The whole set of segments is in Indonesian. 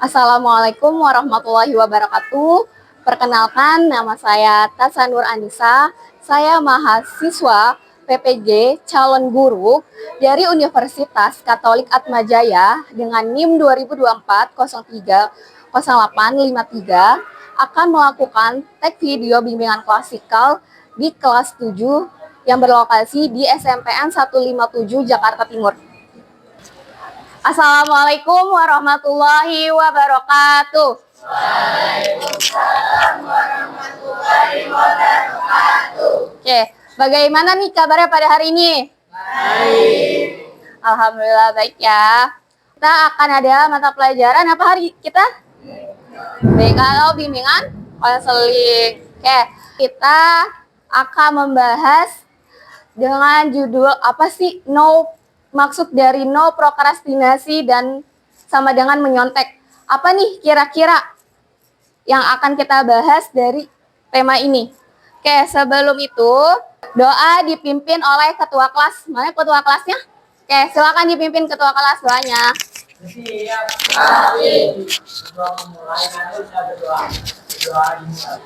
Assalamualaikum warahmatullahi wabarakatuh. Perkenalkan, nama saya Tasanur Anissa. Saya mahasiswa PPG calon guru dari Universitas Katolik Atmajaya dengan NIM 2024-03-0853 akan melakukan tek video bimbingan klasikal di kelas 7 yang berlokasi di SMPN 157 Jakarta Timur. Assalamualaikum warahmatullahi wabarakatuh. Waalaikumsalam warahmatullahi wabarakatuh. Oke, bagaimana nih kabarnya pada hari ini? Baik. Alhamdulillah baik ya. Kita akan ada mata pelajaran apa hari kita? BKL bimbingan konseling. Oke, kita akan membahas dengan judul apa sih maksud dari no prokrastinasi dan sama dengan menyontek. Apa nih kira-kira yang akan kita bahas dari tema ini? Oke, sebelum itu doa dipimpin oleh ketua kelas. Mana ketua kelasnya? Oke, silakan dipimpin ketua kelas doanya. Siap. Amin. Sebelum memulai nanti kita berdoa. Doa dimulai.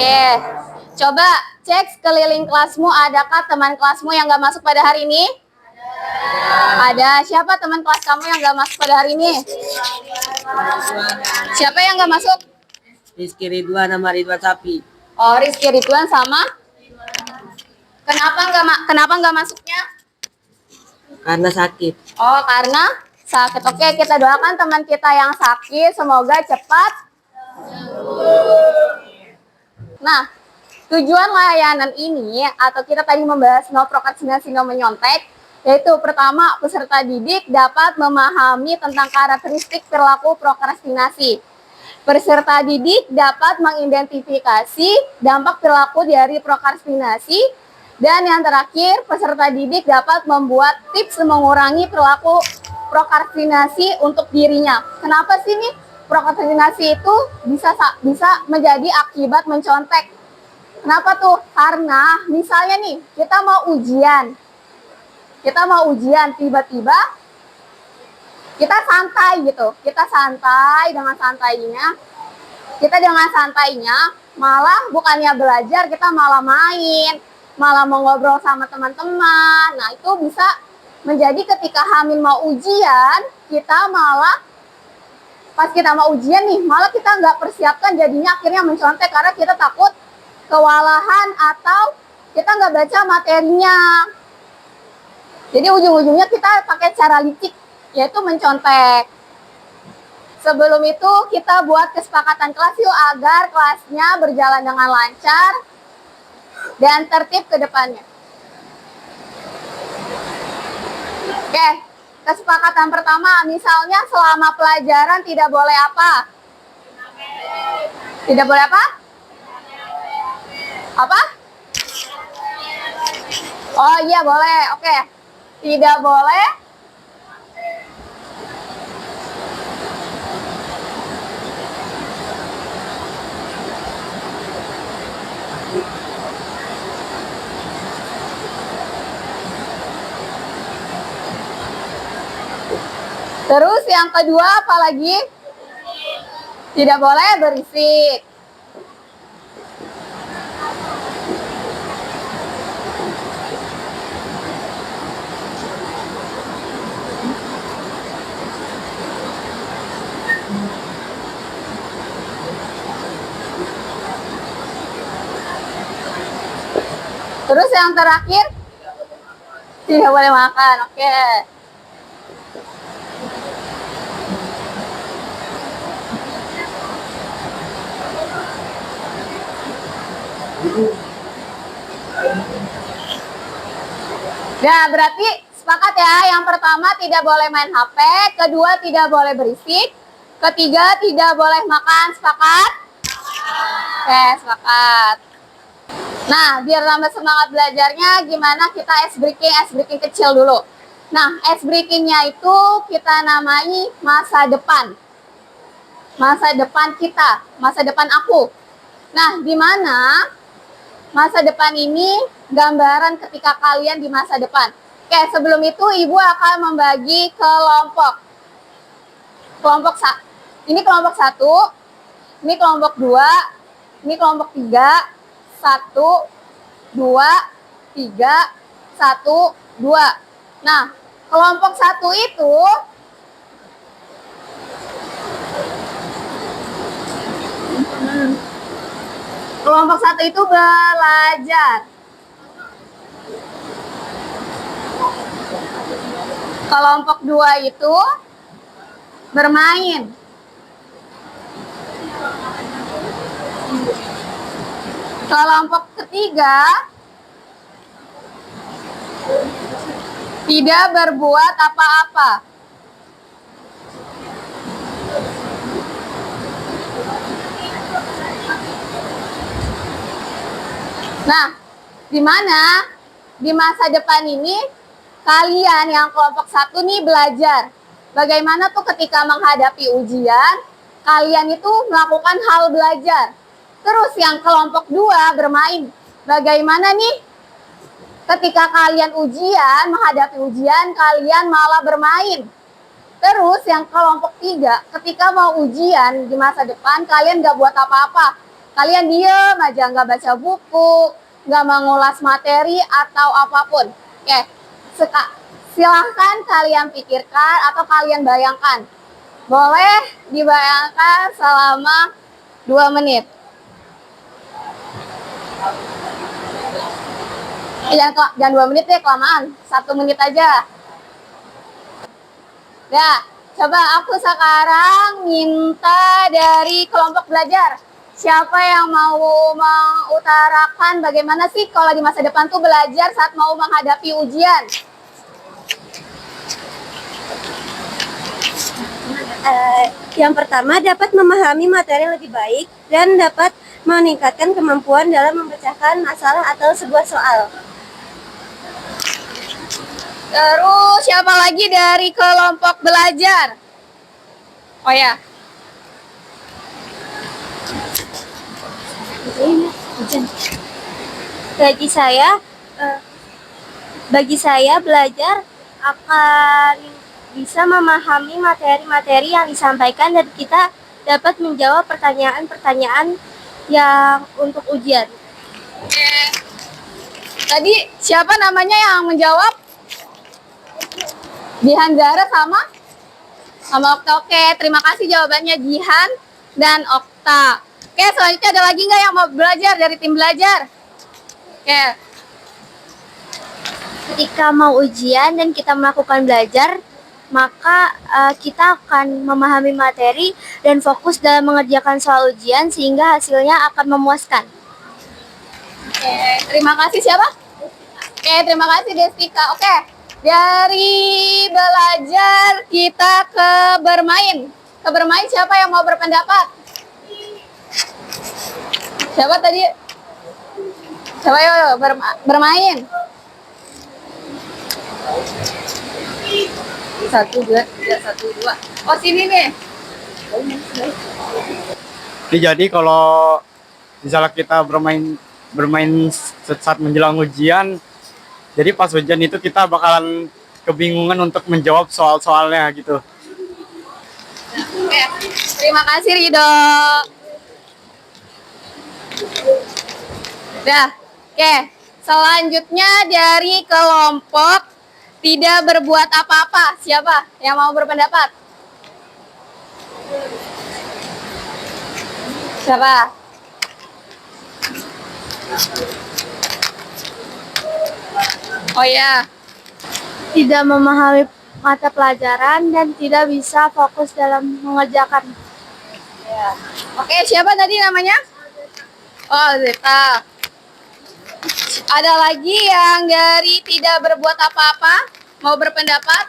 Oke, coba cek sekeliling kelasmu, adakah teman kelasmu yang gak masuk pada hari ini? Ada. Siapa teman kelas kamu yang gak masuk pada hari ini? Siapa yang gak masuk? Rizky Ridwan sama Ridwan Sapi. Oh, Rizky Ridwan sama? Kenapa nggak masuknya? Karena sakit. Oh, karena sakit. Oke, kita doakan teman kita yang sakit semoga cepat. Nah, tujuan layanan ini atau kita tadi membahas no prokrastinasi no menyontek, yaitu pertama peserta didik dapat memahami tentang karakteristik perilaku prokrastinasi. Peserta didik dapat mengidentifikasi dampak perilaku dari prokrastinasi. Dan yang terakhir, peserta didik dapat membuat tips mengurangi perilaku prokrastinasi untuk dirinya. Kenapa sih nih prokrastinasi itu bisa menjadi akibat mencontek? Kenapa tuh? Karena misalnya nih, kita mau ujian, tiba-tiba kita santai gitu. Kita dengan santainya, malah bukannya belajar, kita malah main, malah mau ngobrol sama teman-teman. Nah, itu bisa menjadi ketika Hamin mau ujian, pas kita mau ujian nih, malah kita nggak persiapkan, jadinya akhirnya mencontek karena kita takut kewalahan atau kita nggak baca materinya. Jadi ujung-ujungnya kita pakai cara licik, yaitu mencontek. Sebelum itu kita buat kesepakatan kelas yuk agar kelasnya berjalan dengan lancar dan tertib ke depannya. Oke, kesepakatan pertama misalnya selama pelajaran tidak boleh apa? Tidak boleh apa? Apa? Oh iya boleh, oke. Tidak boleh terus yang kedua apa lagi? Tidak boleh berisik. Terus yang terakhir, tidak boleh makan. Oke. Nah, berarti sepakat ya. Yang pertama tidak boleh main HP, kedua tidak boleh berisik, ketiga tidak boleh makan. Sepakat? Oke, sepakat. Nah, biar tambah semangat belajarnya, gimana kita ice breaking kecil dulu. Nah, ice breakingnya itu kita namai masa depan. Masa depan kita, masa depan aku. Nah, di mana masa depan ini gambaran ketika kalian di masa depan. Oke, sebelum itu Ibu akan membagi kelompok. Ini kelompok 1, ini kelompok 2, ini kelompok 3, 1, 2, 3, 1, 2. Nah, kelompok 1 itu belajar. Kelompok 2 itu bermain. Kelompok ketiga tidak berbuat apa-apa. Nah, di mana di masa depan ini kalian yang kelompok 1 nih belajar. Bagaimana tuh ketika menghadapi ujian, kalian itu melakukan hal belajar. Terus yang kelompok 2 bermain. Bagaimana nih ketika kalian menghadapi ujian, kalian malah bermain. Terus yang kelompok 3, ketika mau ujian di masa depan, kalian gak buat apa-apa. Kalian diem aja, gak baca buku, gak mengulas materi atau apapun. Oke, silahkan kalian pikirkan atau kalian bayangkan. Boleh dibayangkan selama 2 menit. Jangan 2 menit deh, kelamaan. 1 menit aja. Ya, coba aku sekarang minta dari kelompok belajar. Siapa yang mau mengutarakan bagaimana sih kalau di masa depan tuh belajar saat mau menghadapi ujian? Yang pertama, dapat memahami materi lebih baik dan dapat meningkatkan kemampuan dalam memecahkan masalah atau sebuah soal. Terus siapa lagi dari kelompok belajar? Oh ya. Bagi saya belajar akan bisa memahami materi-materi yang disampaikan dan kita dapat menjawab pertanyaan-pertanyaan yang untuk ujian. Oke. Tadi siapa namanya yang menjawab? Jihan Zara sama Okta. Oke, terima kasih jawabannya Jihan dan Okta. Oke, selanjutnya ada lagi nggak yang mau belajar dari tim belajar? Oke. Ketika mau ujian dan kita melakukan belajar, maka kita akan memahami materi dan fokus dalam mengerjakan soal ujian sehingga hasilnya akan memuaskan. Oke, terima kasih siapa? Oke, terima kasih Destika. Oke, dari belajar kita ke bermain. Ke bermain siapa yang mau berpendapat? Siapa tadi? Coba yuk bermain. 1, 2, 3, 1, 2. Oh, sini nih. Jadi kalau misalnya kita bermain saat menjelang ujian, jadi pas ujian itu kita bakalan kebingungan untuk menjawab soal-soalnya gitu. Oke, terima kasih Rido. Dah, oke. Selanjutnya dari kelompok tidak berbuat apa-apa. Siapa yang mau berpendapat? Siapa? Oh ya, Tidak memahami mata pelajaran dan tidak bisa fokus dalam mengerjakan. oke, siapa tadi namanya? Oh, Zeta. Ada lagi yang dari tidak berbuat apa-apa, mau berpendapat?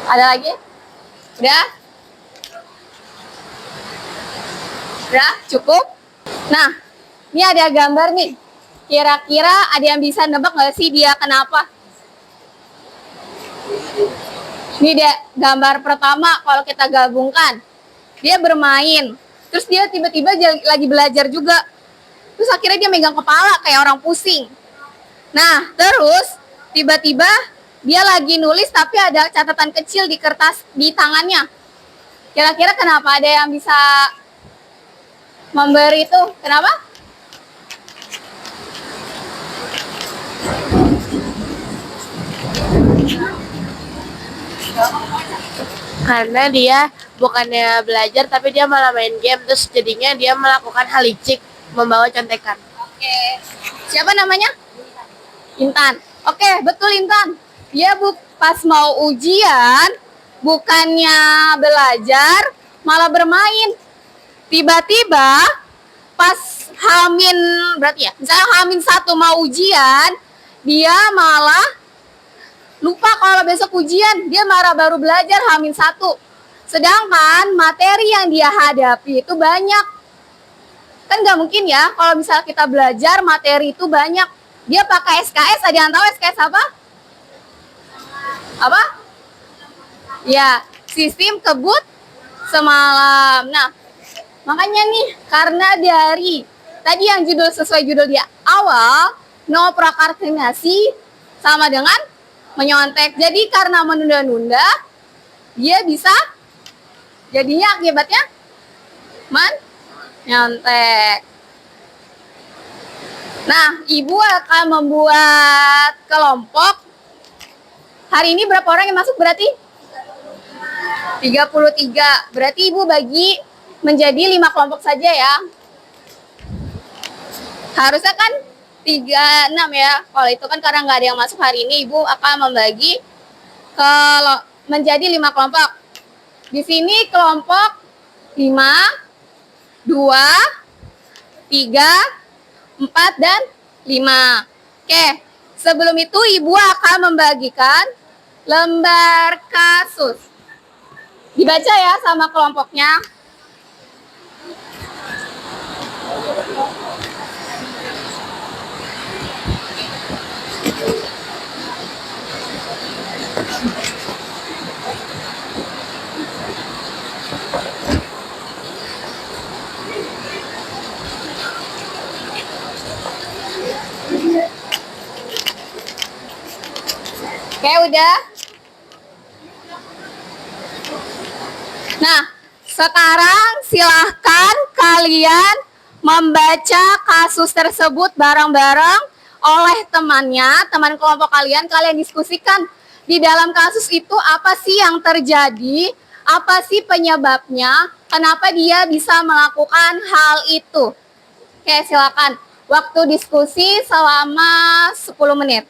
Ada lagi? Udah? Udah? Cukup? Nah, ini ada gambar nih. Kira-kira ada yang bisa nebak nggak sih dia kenapa? Ini dia gambar pertama kalau kita gabungkan. Dia bermain, terus dia tiba-tiba lagi belajar juga. Terus akhirnya dia megang kepala kayak orang pusing. Nah, terus tiba-tiba dia lagi nulis tapi ada catatan kecil di kertas di tangannya. Kira-kira kenapa? Ada yang bisa memberi itu? Kenapa? Karena dia bukannya belajar tapi dia malah main game, terus jadinya dia melakukan hal licik, membawa contekan. Oke. Siapa namanya? Intan. Oke, betul Intan. Dia pas mau ujian, bukannya belajar, malah bermain. Tiba-tiba pas berarti ya, misalnya H-1 mau ujian, dia malah lupa kalau besok ujian, dia baru belajar H-1. Sedangkan materi yang dia hadapi itu banyak. Kan nggak mungkin ya kalau misalnya kita belajar materi itu banyak. Dia pakai SKS, ada yang tahu SKS apa? Apa? Ya, sistem kebut semalam. Nah, makanya nih, karena dari tadi yang sesuai judul di awal, no prokrastinasi sama dengan menyontek. Jadi karena menunda-nunda, dia bisa jadinya akibatnya nyontek. Nah, Ibu akan membuat kelompok. Hari ini berapa orang yang masuk berarti? 33. Berarti Ibu bagi menjadi 5 kelompok saja ya. Harusnya kan 36 ya. Kalau itu kan karena nggak ada yang masuk hari ini, Ibu akan membagi menjadi 5 kelompok. Di sini kelompok 5, 2, 3, 4, dan 5. Oke, sebelum itu Ibu akan membagikan lembar kasus. Dibaca ya sama kelompoknya. Oke, udah. Nah, sekarang silahkan kalian membaca kasus tersebut bareng-bareng oleh temannya, teman kelompok kalian. Kalian diskusikan di dalam kasus itu apa sih yang terjadi, apa sih penyebabnya, kenapa dia bisa melakukan hal itu. Oke, silakan. Waktu diskusi selama 10 menit.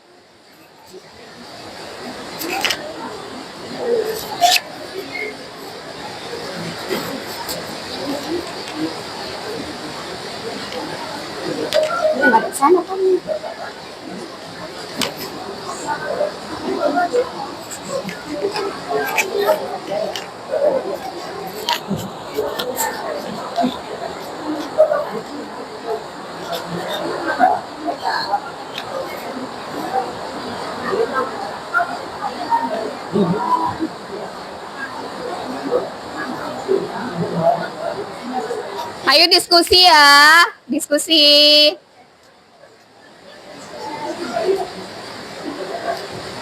Ayo diskusi ya, diskusi.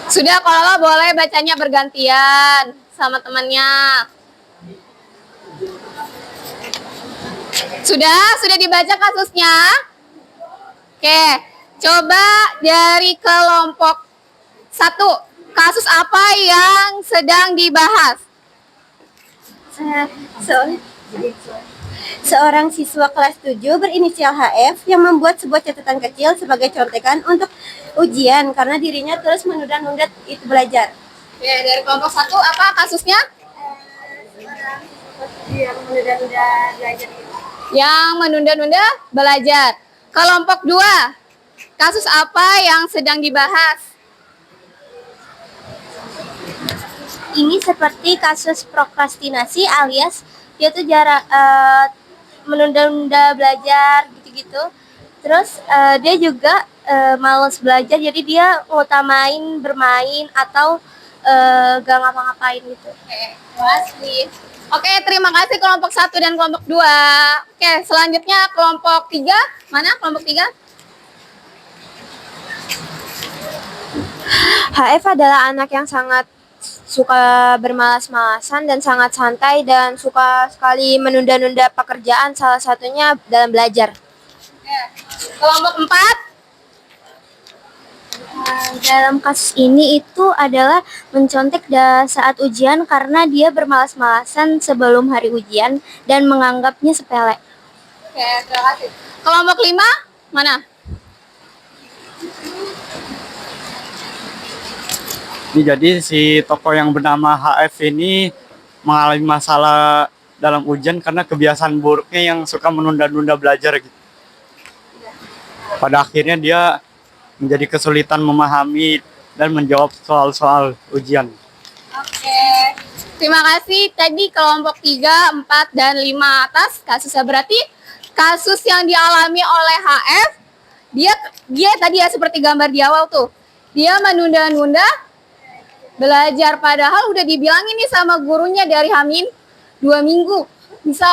Sudah, kalau boleh bacanya bergantian sama temannya. Sudah dibaca kasusnya? Oke, coba dari kelompok 1, kasus apa yang sedang dibahas? Seorang siswa kelas 7 berinisial HF yang membuat sebuah catatan kecil sebagai contekan untuk ujian karena dirinya terus menunda-nunda itu belajar. Oke, dari kelompok 1 apa kasusnya? Yang menunda-nunda belajar itu. Yang menunda-nunda belajar. Kelompok 2, kasus apa yang sedang dibahas? Ini seperti kasus prokrastinasi alias dia tuh menunda-nunda belajar gitu-gitu. Terus dia juga malas belajar, jadi dia ngutamain bermain atau gak ngapa-ngapain gitu. Oke, makasih. Oke, terima kasih kelompok 1 dan kelompok 2. Oke, selanjutnya kelompok 3. Mana kelompok 3? HF adalah anak yang sangat suka bermalas-malasan dan sangat santai dan suka sekali menunda-nunda pekerjaan, salah satunya dalam belajar. Oke. Kelompok 4. Dalam kasus ini itu adalah mencontek saat ujian karena dia bermalas-malasan sebelum hari ujian dan menganggapnya sepele. Oke, terima kasih. Kelompok 5, mana? Ini jadi si tokoh yang bernama HF ini mengalami masalah dalam ujian karena kebiasaan buruknya yang suka menunda-nunda belajar gitu. Pada akhirnya dia menjadi kesulitan memahami dan menjawab soal-soal ujian. Oke. Terima kasih. Tadi kelompok 3, 4, dan 5 atas kasusnya. Berarti kasus yang dialami oleh HF, dia tadi ya seperti gambar di awal tuh. Dia menunda-nunda belajar, padahal udah dibilangin nih sama gurunya dari Hamin 2 minggu. Bisa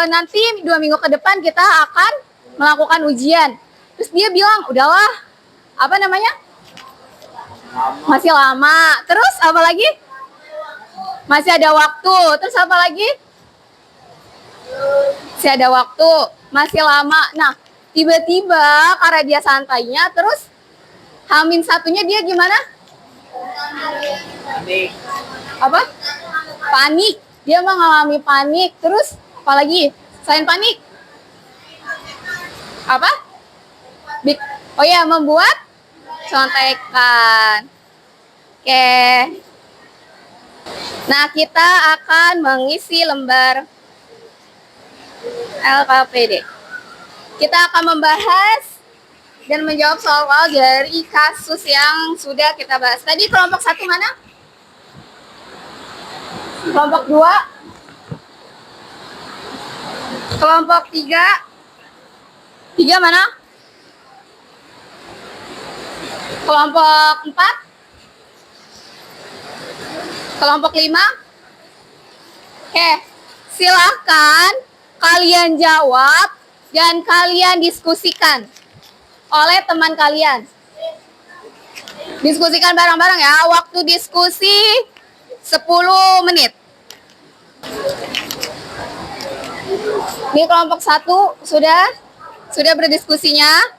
nanti 2 minggu ke depan kita akan melakukan ujian. Terus dia bilang, udahlah, apa namanya? Masih lama. Terus apa lagi? Masih ada waktu. Terus apa lagi? Masih ada waktu. Masih lama. Nah, tiba-tiba karena dia santainya, terus Hamin satunya dia gimana? Apa? Panik. Dia mengalami panik. Terus apa lagi? Selain panik? Apa? Oh ya, membuat contekan. Oke. Nah, kita akan mengisi lembar LKPD. Kita akan membahas dan menjawab soal-soal dari kasus yang sudah kita bahas. Tadi kelompok 1 mana? Kelompok 2? Kelompok 3? 3 mana? Kelompok 4? Kelompok 5? Oke, silahkan kalian jawab dan kalian diskusikan oleh teman kalian. Diskusikan bareng-bareng ya. Waktu diskusi 10 menit. Ini kelompok 1 sudah berdiskusinya.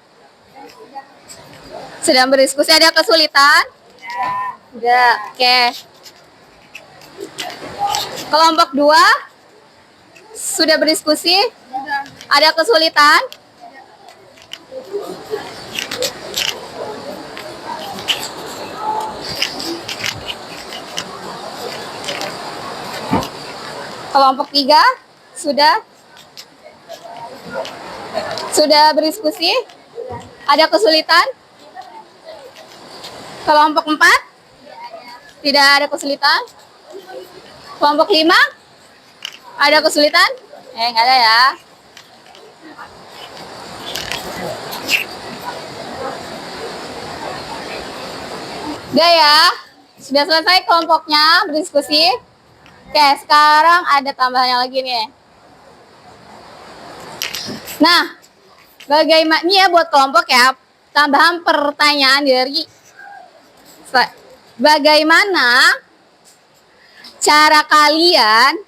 Sedang berdiskusi, ada kesulitan? Sudah, oke. Kelompok 2 sudah berdiskusi? Ada kesulitan? Kelompok 3 sudah berdiskusi? Ada kesulitan? Kelompok 4 tidak ada kesulitan? Kelompok 5 ada kesulitan? Nggak ada ya. Udah ya, sudah selesai kelompoknya berdiskusi. Oke, sekarang ada tambahannya lagi nih. Nah, bagaimana nih ya buat kelompok ya, tambahan pertanyaan dari bagaimana cara kalian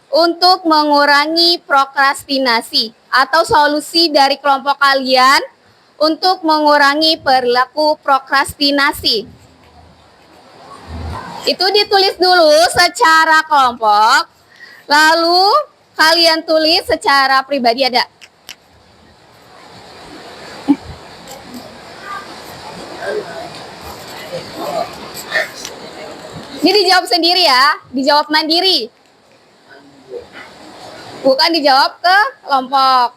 untuk mengurangi prokrastinasi atau solusi dari kelompok kalian untuk mengurangi perilaku prokrastinasi. Itu ditulis dulu secara kelompok, lalu kalian tulis secara pribadi ada? Ini dijawab sendiri ya, dijawab mandiri. Bukan dijawab ke kelompok.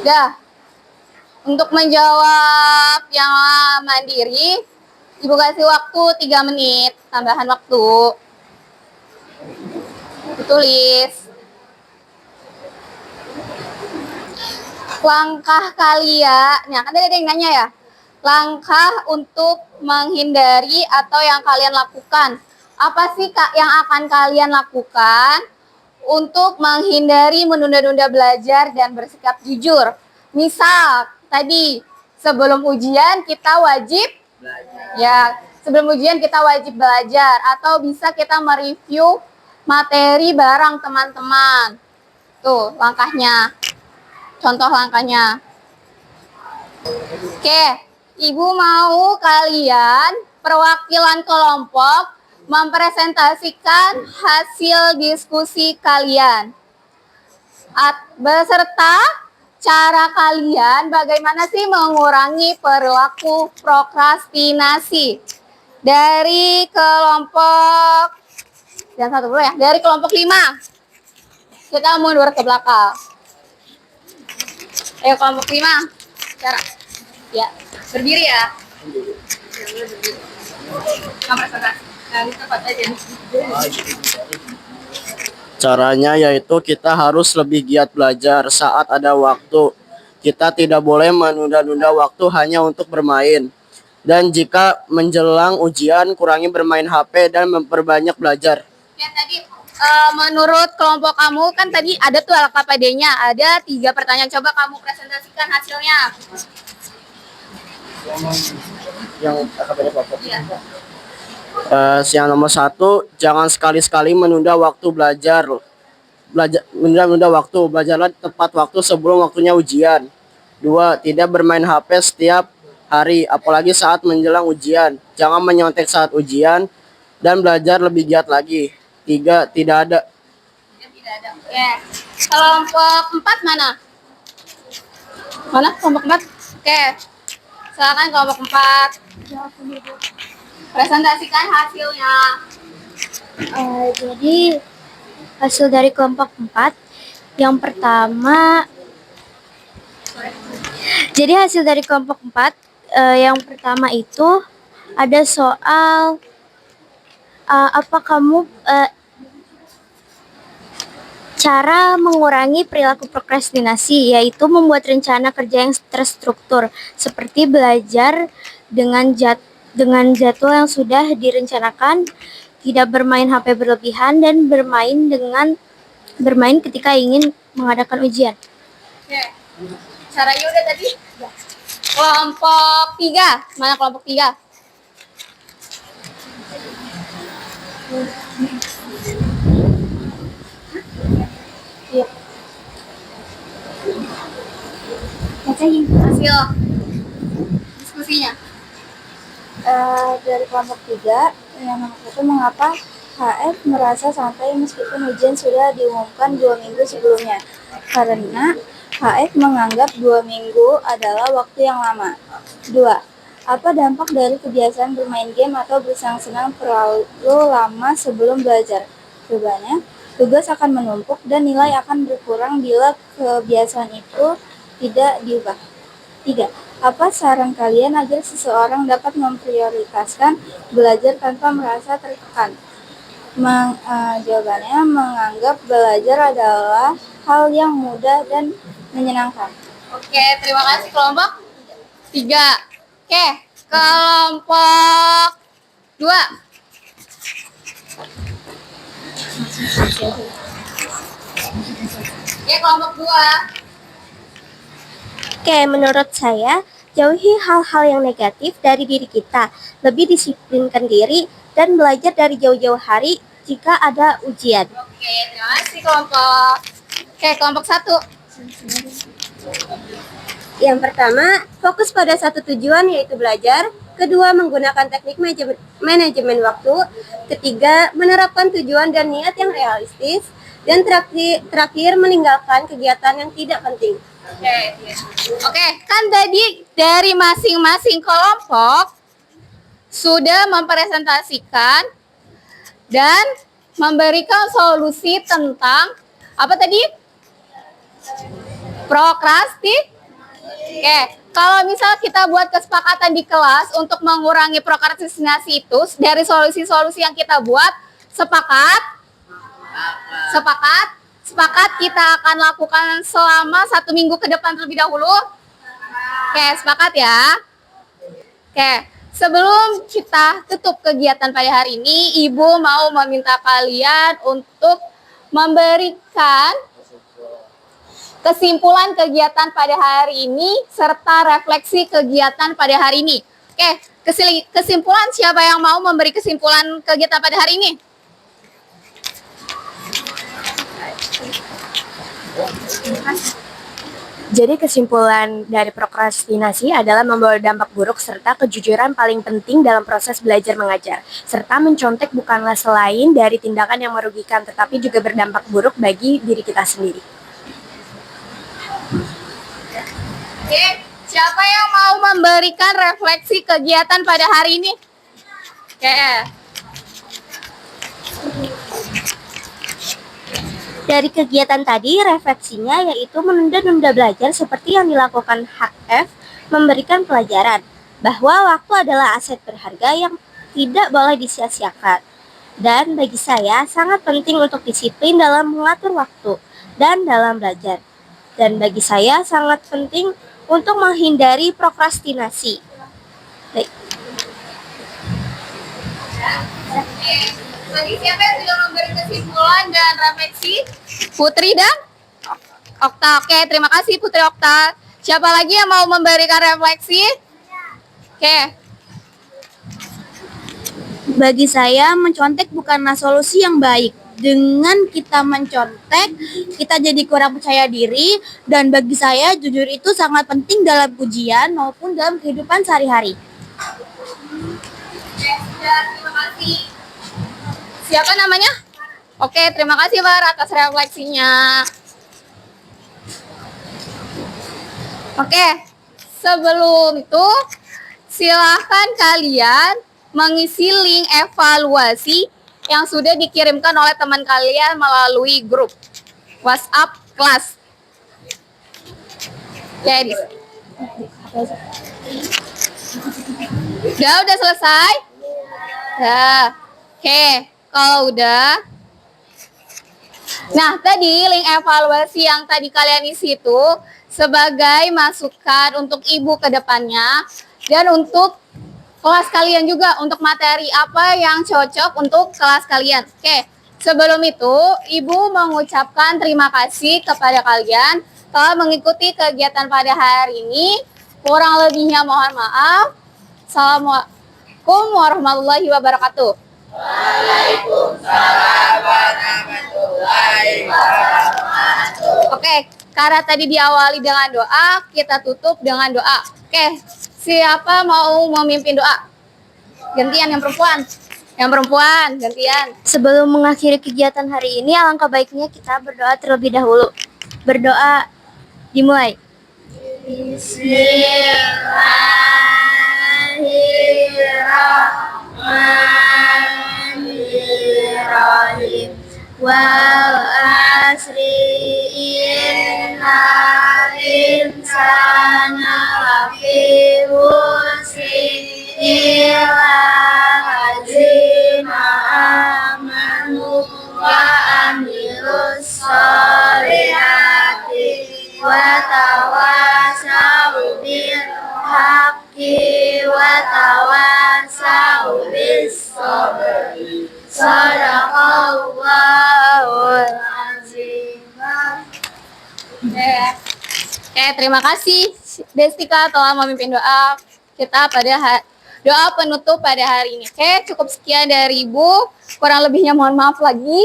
Dah. Untuk menjawab yang mandiri, Ibu kasih waktu 3 menit, tambahan waktu. Ditulis. Langkah kalian, nah kan ada yang nanya ya. Langkah untuk menghindari atau yang kalian lakukan. Apa sih Kak yang akan kalian lakukan untuk menghindari menunda-nunda belajar dan bersikap jujur? Misal tadi sebelum ujian kita wajib ya, sebelum ujian kita wajib belajar atau bisa kita mereview materi bareng teman-teman. Tuh langkahnya. Contoh langkahnya. Oke, Ibu mau kalian perwakilan kelompok mempresentasikan hasil diskusi kalian. Beserta cara kalian bagaimana sih mengurangi perilaku prokrastinasi. Dari kelompok, yang satu dulu ya, dari kelompok 5. Kita mundur ke belakang. Ayo kelompok 5. Cara. Ya, berdiri ya. Caranya yaitu kita harus lebih giat belajar saat ada waktu. Kita tidak boleh menunda-nunda waktu hanya untuk bermain. Dan jika menjelang ujian, kurangi bermain HP dan memperbanyak belajar. Ya tadi menurut kelompok kamu kan tadi ada tuh LKPD-nya, ada 3 pertanyaan. Coba kamu presentasikan hasilnya. Yang LKPD kelompok. Iya. Yang nomor 1, jangan sekali-sekali menunda waktu belajar. Menunda waktu, belajarlah tepat waktu sebelum waktunya ujian. 2, tidak bermain HP setiap hari, apalagi saat menjelang ujian. Jangan menyontek saat ujian dan belajar lebih giat lagi. 3, tidak ada. Tidak ada. Oke. Kelompok 4 mana? Mana kelompok 4? Oke. Silakan kelompok 4. Presentasikan hasilnya. Jadi hasil dari kelompok 4 yang pertama. Jadi hasil dari kelompok 4 yang pertama itu ada soal apa kamu cara mengurangi perilaku prokrastinasi, yaitu membuat rencana kerja yang terstruktur seperti belajar dengan jadwal yang sudah direncanakan, tidak bermain HP berlebihan, dan bermain ketika ingin mengadakan ujian. Oke. Caranya udah tadi. Kelompok 3. Mana kelompok 3? Bacain. Hasil diskusinya. Dari kelompok 3 yang nomor 1, mengapa HF merasa santai meskipun ujian sudah diumumkan 2 minggu sebelumnya? Karena HF menganggap 2 minggu adalah waktu yang lama. 2. Apa dampak dari kebiasaan bermain game atau bersenang-senang terlalu lama sebelum belajar? Jawabannya, tugas akan menumpuk dan nilai akan berkurang bila kebiasaan itu tidak diubah. 3. Apa saran kalian agar seseorang dapat memprioritaskan belajar tanpa merasa tertekan? Jawabannya, menganggap belajar adalah hal yang mudah dan menyenangkan. Oke, terima kasih kelompok 3. Oke, kelompok 2. Oke, kelompok 2. Oke, menurut saya, jauhi hal-hal yang negatif dari diri kita, lebih disiplinkan diri, dan belajar dari jauh-jauh hari jika ada ujian. Oke, terima kasih kelompok. Oke, kelompok 1. Yang pertama, fokus pada satu tujuan yaitu belajar. Kedua, menggunakan teknik manajemen waktu. Ketiga, menerapkan tujuan dan niat yang realistis. Dan terakhir meninggalkan kegiatan yang tidak penting. Oke, kan tadi dari masing-masing kelompok sudah mempresentasikan dan memberikan solusi tentang apa tadi? Prokrastinasi. Oke, kalau misal kita buat kesepakatan di kelas untuk mengurangi prokrastinasi itu dari solusi-solusi yang kita buat, sepakat kita akan lakukan selama 1 minggu ke depan terlebih dahulu. Oke, sepakat ya. Oke, sebelum kita tutup kegiatan pada hari ini, Ibu mau meminta kalian untuk memberikan kesimpulan kegiatan pada hari ini serta refleksi kegiatan pada hari ini. Oke, kesimpulan, siapa yang mau memberi kesimpulan kegiatan pada hari ini? Jadi kesimpulan dari prokrastinasi adalah membawa dampak buruk serta kejujuran paling penting dalam proses belajar mengajar. Serta mencontek bukanlah selain dari tindakan yang merugikan, tetapi juga berdampak buruk bagi diri kita sendiri. Oke, siapa yang mau memberikan refleksi kegiatan pada hari ini? Oke. Dari kegiatan tadi, refleksinya yaitu menunda-nunda belajar seperti yang dilakukan HF, memberikan pelajaran bahwa waktu adalah aset berharga yang tidak boleh disia-siakan. Dan bagi saya sangat penting untuk disiplin dalam mengatur waktu dan dalam belajar. Dan bagi saya sangat penting untuk menghindari prokrastinasi. Baik. Tadi siapa yang sudah memberi kesimpulan dan refleksi? Putri dan Okta. Oke, terima kasih Putri Okta. Siapa lagi yang mau memberikan refleksi? Oke. Bagi saya, mencontek bukanlah solusi yang baik. Dengan kita mencontek, kita jadi kurang percaya diri. Dan bagi saya, jujur itu sangat penting dalam ujian maupun dalam kehidupan sehari-hari. Terima kasih. Siapa namanya? Oke, terima kasih Bar atas refleksinya. Oke, sebelum itu silahkan kalian mengisi link evaluasi yang sudah dikirimkan oleh teman kalian melalui grup WhatsApp kelas. Jadi, udah selesai? Nah, oke. Kalau udah, nah tadi link evaluasi yang tadi kalian isi itu sebagai masukan untuk Ibu ke depannya dan untuk kelas kalian juga, untuk materi apa yang cocok untuk kelas kalian. Oke, sebelum itu Ibu mengucapkan terima kasih kepada kalian telah mengikuti kegiatan pada hari ini. Kurang lebihnya mohon maaf. Assalamualaikum warahmatullahi wabarakatuh. Waalaikumsalam warahmatullahi wabarakatuh. Oke, karena tadi diawali dengan doa, kita tutup dengan doa. Oke, siapa mau memimpin doa? Gantian yang perempuan. Yang perempuan, gantian. Sebelum mengakhiri kegiatan hari ini, alangkah baiknya kita berdoa terlebih dahulu. Berdoa dimulai. Bismillahirrahmanirrahim. Wal asri innal insana lafi khusri illa allazina amanu wa amilus solihati wa tawasau bil haqqi wa tawasau bis sabri. Sadaqallahul azim. Oke, terima kasih Destika telah memimpin doa kita pada doa penutup pada hari ini. Oke, cukup sekian dari Ibu. Kurang lebihnya mohon maaf lagi.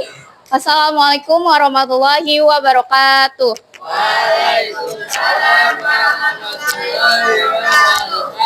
Wassalamualaikum warahmatullahi wabarakatuh. Waalaikumsalam warahmatullahi wabarakatuh.